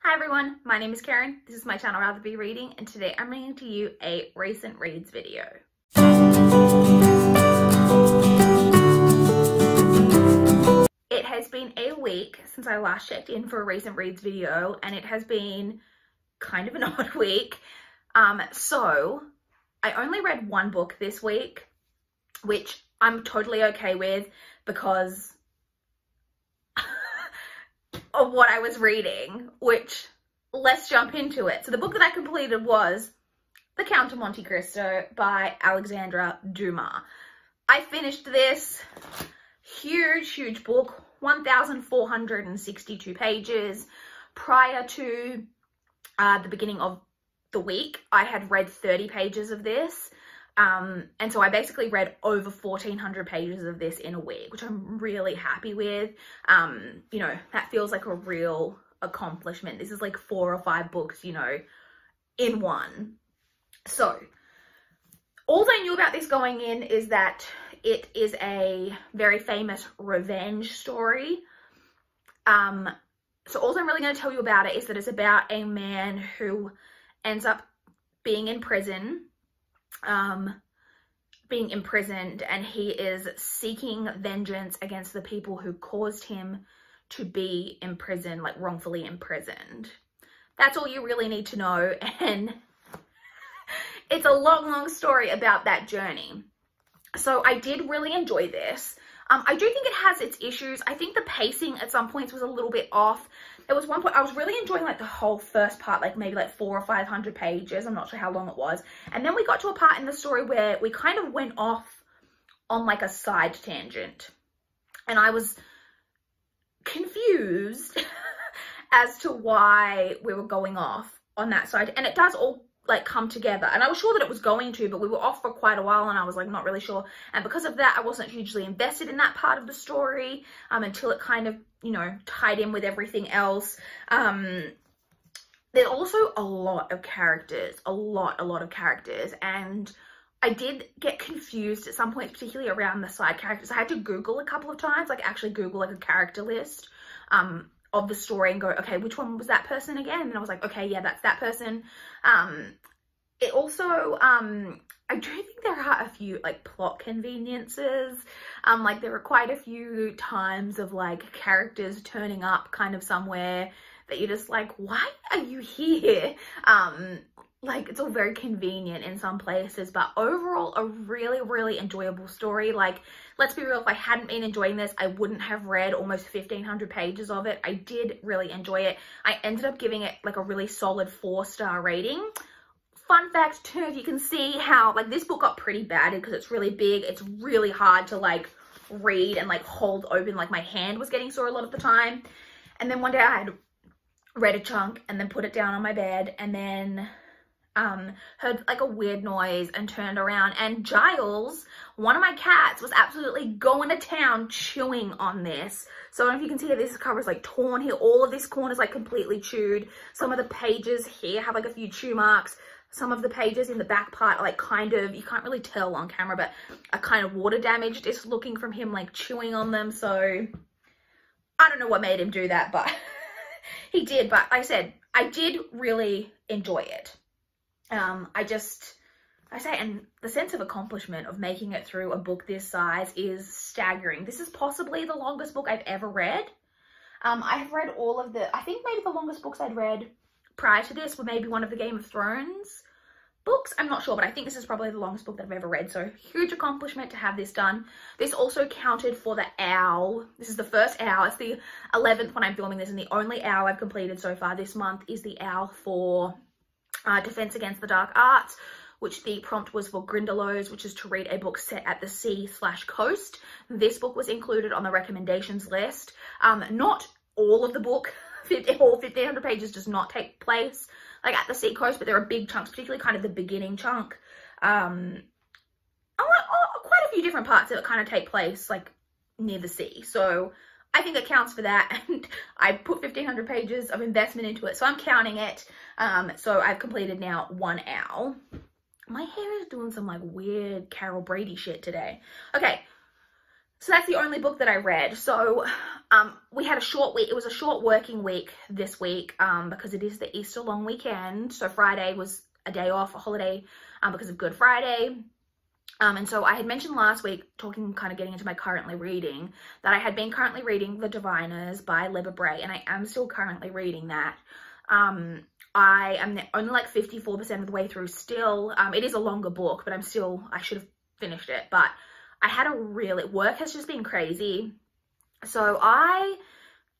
Hi everyone, my name is Karen, this is my channel Rather Be Reading, and today I'm bringing to you a recent reads video. It has been a week since I last checked in for a recent reads video, and it has been kind of an odd week. So I only read one book this week, which I'm totally okay with because of what I was reading, which let's jump into it. So the book that I completed was The Count of Monte Cristo by Alexandre Dumas. I finished this huge book, 1,462 pages. Prior to the beginning of the week, I had read 30 pages of this. And so I basically read over 1,400 pages of this in a week, which I'm really happy with. You know, that feels like a real accomplishment. This is like 4 or 5 books, you know, in one. So all I knew about this going in is that it is a very famous revenge story. So all I'm really going to tell you about it is that it's about a man who ends up being in prison, being imprisoned, and he is seeking vengeance against the people who caused him to be imprisoned, like wrongfully imprisoned. That's all you really need to know, and it's a long story about that journey. So I did really enjoy this. I do think it has its issues. I think the pacing at some points was a little bit off. There was one point I was really enjoying, like the whole first part, like maybe like 400 or 500 pages. I'm not sure how long it was. And then we got to a part in the story where we kind of went off on like a side tangent. And I was confused as to why we were going off on that side. And it does all like come together, and I was sure that it was going to, but we were off for quite a while and I was like not really sure, and because of that I wasn't hugely invested in that part of the story until it kind of, you know, tied in with everything else. There's also a lot of characters, a lot of characters, and I did get confused at some points, particularly around the side characters. I had to Google a couple of times, like actually Google like a character list of the story and go, okay, which one was that person again? And I was like, okay, yeah, that's that person. It also, I do think there are a few like plot conveniences. Like there were quite a few times of like characters turning up kind of somewhere that you're just like, why are you here? Like it's all very convenient in some places, but overall a really enjoyable story. Like, let's be real, if I hadn't been enjoying this, I wouldn't have read almost 1,500 pages of it. I did really enjoy it. I ended up giving it like a really solid 4-star rating. Fun fact too, if you can see how like this book got pretty battered because it's really big. It's really hard to like read and like hold open. Like my hand was getting sore a lot of the time. And then one day I had read a chunk and then put it down on my bed, and then heard like a weird noise and turned around, and Giles, one of my cats, was absolutely going to town chewing on this. So I don't know if you can see that this cover is like torn here. All of this corner is like completely chewed. Some of the pages here have like a few chew marks. Some of the pages in the back part are like kind of, you can't really tell on camera, but are kind of water damaged. It's looking from him like chewing on them. So I don't know what made him do that, but he did. But like I said, I did really enjoy it. And the sense of accomplishment of making it through a book this size is staggering. This is possibly the longest book I've ever read. I have read all of I think maybe the longest books I'd read prior to this were maybe one of the Game of Thrones books. I'm not sure, but I think this is probably the longest book that I've ever read. So huge accomplishment to have this done. This also counted for the OWL. This is the first OWL. It's the 11th when I'm filming this, and the only OWL I've completed so far this month is the OWL for Defense Against the Dark Arts, which the prompt was for Grindylows, which is to read a book set at the sea/coast. This book was included on the recommendations list. Not all of the book, all 1,500 pages, does not take place like at the sea coast, but there are big chunks, particularly kind of the beginning chunk. Quite a few different parts of it kind of take place like near the sea. So I think it counts for that, and I put 1,500 pages of investment into it, so I'm counting it. So I've completed now 1 OWL. My hair is doing some like weird Carol Brady shit today. Okay, So that's the only book that I read. So we had a short week. It was a short working week this week because it is the Easter long weekend. So Friday was a day off, a holiday because of Good Friday. And so I had mentioned last week, getting into my currently reading, that I had been currently reading The Diviners by Libba Bray, and I am still currently reading that. I am only like 54% of the way through still. It is a longer book, but I should have finished it. But I had work has just been crazy. So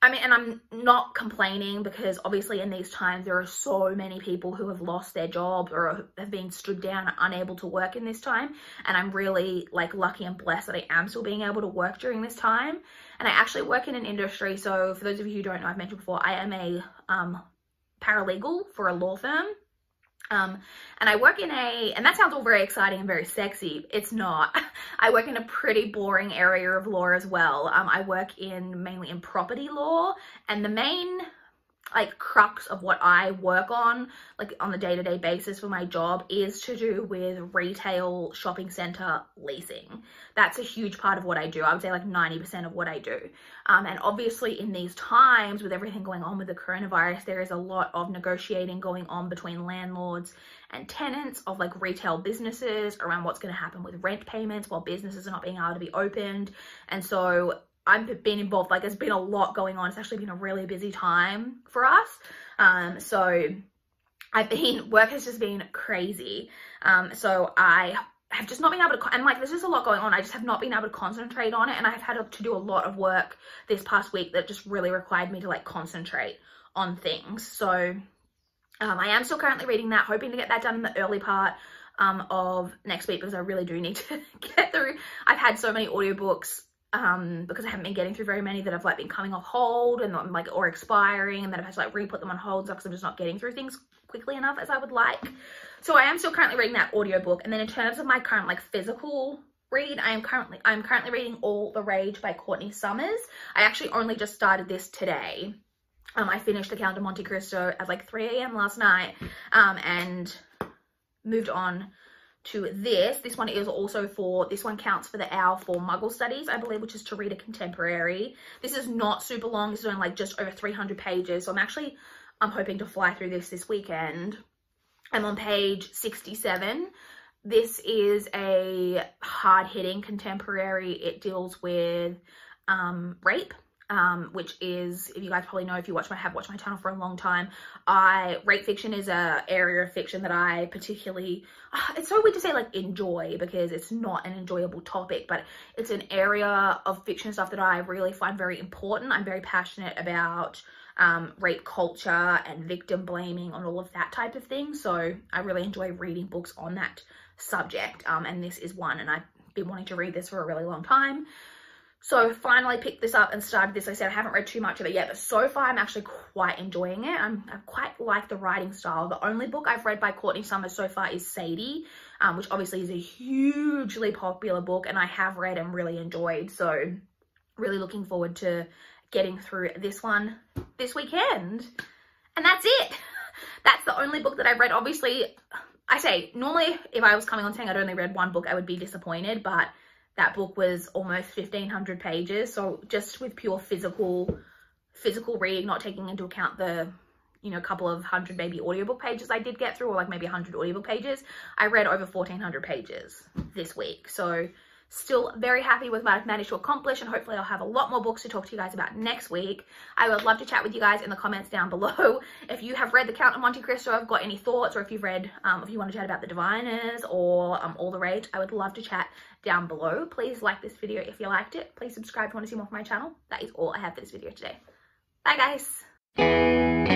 I mean, and I'm not complaining because obviously in these times there are so many people who have lost their jobs or have been stood down and unable to work in this time. And I'm really like lucky and blessed that I am still being able to work during this time. And I actually work in an industry. So for those of you who don't know, I've mentioned before, I am a paralegal for a law firm. And I work in and that sounds all very exciting and very sexy. It's not. I work in a pretty boring area of law as well. I work mainly in property law, and the main like crux of what I work on, like on a day-to-day basis for my job, is to do with retail shopping center leasing. That's a huge part of what I do. I would say like 90% of what I do. And obviously in these times with everything going on with the coronavirus, there is a lot of negotiating going on between landlords and tenants of like retail businesses around what's going to happen with rent payments while businesses are not being able to be opened. And so I've been involved, like there's been a lot going on. It's actually been a really busy time for us. So work has just been crazy. So I have just not been able to, and like there's just a lot going on. I just have not been able to concentrate on it. And I've had to do a lot of work this past week that just really required me to like concentrate on things. So I am still currently reading that, hoping to get that done in the early part of next week because I really do need to get through. I've had so many audiobooks because I haven't been getting through very many that have like been coming off hold and like or expiring, and then I've had to like re-put them on hold because I'm just not getting through things quickly enough as I would like. So I am still currently reading that audiobook. And then in terms of my current like physical read, I'm currently reading All the Rage by Courtney Summers. I actually only just started this today. I finished The Count of Monte Cristo at like 3 a.m. last night and moved on to this. This one is also this one counts for the hour for Muggle Studies, I believe, which is to read a contemporary. This is not super long. This is only like just over 300 pages. So I'm hoping to fly through this weekend. I'm on page 67. This is a hard-hitting contemporary. It deals with rape. Which is, if you guys probably know, if you have watched my channel for a long time, rape fiction is a area of fiction that I particularly, it's so weird to say like enjoy because it's not an enjoyable topic, but it's an area of fiction stuff that I really find very important. I'm very passionate about rape culture and victim blaming and all of that type of thing. So I really enjoy reading books on that subject. And this is one, and I've been wanting to read this for a really long time. So finally picked this up and started this. Like I said, I haven't read too much of it yet, but so far I'm actually quite enjoying it. I quite like the writing style. The only book I've read by Courtney Summers so far is Sadie, which obviously is a hugely popular book and I have read and really enjoyed. So really looking forward to getting through this one this weekend. And that's it. That's the only book that I've read. Obviously, I say normally if I was coming on saying I'd only read one book, I would be disappointed, but that book was almost 1,500 pages. So just with pure physical reading, not taking into account the, couple of hundred maybe audiobook pages I did get through, or like maybe 100 audiobook pages, I read over 1,400 pages this week. So still very happy with what I've managed to accomplish, and hopefully I'll have a lot more books to talk to you guys about next week. I would love to chat with you guys in the comments down below. If you have read The Count of Monte Cristo, have got any thoughts, or if you've read, if you want to chat about The Diviners or All the Rage, I would love to chat down below. Please like this video if you liked it. Please subscribe if you want to see more from my channel. That is all I have for this video today. Bye guys.